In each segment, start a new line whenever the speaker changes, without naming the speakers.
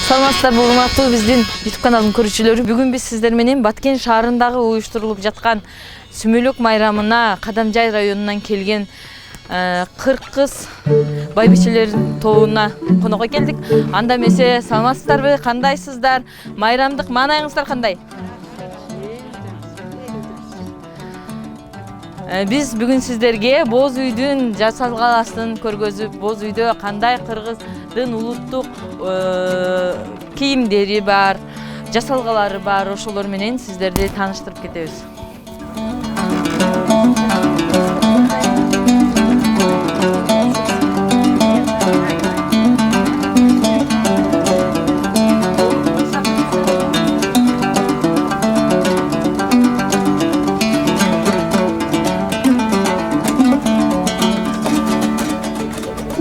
Саламатсыздарбы, урматтуу биздин YouTube каналынын көрүүчүлөрү. Бүгүн биз сиздер менен Баткен шаарындагы уюштурулуп жаткан Сүмөлөк майрамына Кадамжай районунан келген кыргыз байбичелердин тобуна конокко келдик. Анда эмесе, саламатсыздарбы, кандайсыздар? Майрамдык маанайыңыздар кандай? Biz бүгүн сиздерге Боз үйдүн жасалгаласын көргөзүп, Боз үйдө кандай кыргыздын улуттук кийимдери бар, жасалгалары бар, ошолор менен сиздерди тааныштырып кетебиз.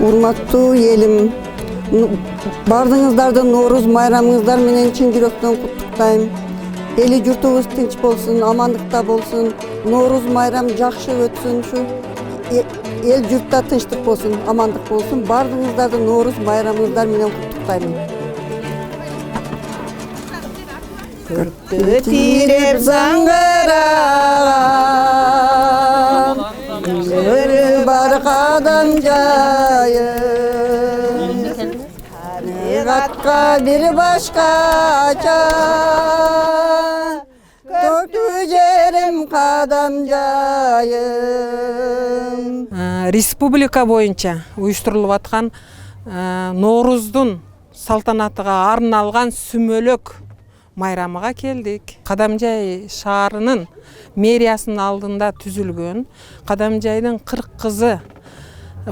Урматтуу элим, бардыңыздарды Норуз майрамыңыздар менен чын жүрөктөн куттуктайм. Эли журтубуз тынч болсун, амандыкта болсун, Норуз майрам жакшы өтсүн, ушу эл журтта тынчтык болсун, амандык болсун. Бардыңыздарды Норуз майрамыңыздар менен куттуктайм. Көктө тиреп заңгыраган, көрү бар Кадамжайым, табигатка бир башкача, көктүү жерим Кадамжайым.
Республика боюнча уюштурулуп аткан Норуздун салтанатыга арналган Сүмөлөк майрамыга келдик. Кадамжай шаарынын мэриясынын алдында түзүлгөн Кадамжайдын 40 кызы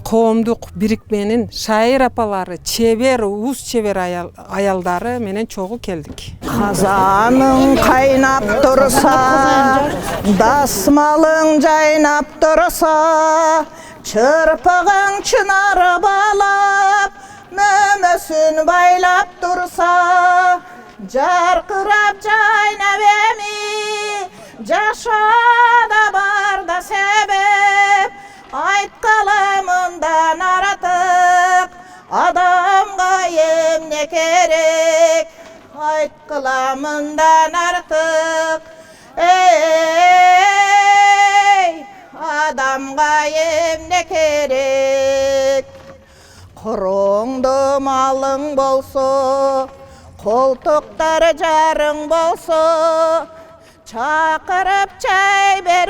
коомдук бирикменин шайыр апалары, чебер, уус чебер аялдары менен чогуу келдик.
Казаның кайнап турса, дасмалың жайнап турса, чырпыгың чынары балап, мөмөсүн байлап турса, жаркырап жайнап эми, жашоодо барда себеп, айткала мындан артык, адамга эмне керек, айткыла мындан артык, эй, адамга эмне керек. Короңдо малың болсо, колтуктары жарың болсо, чакырып чай бер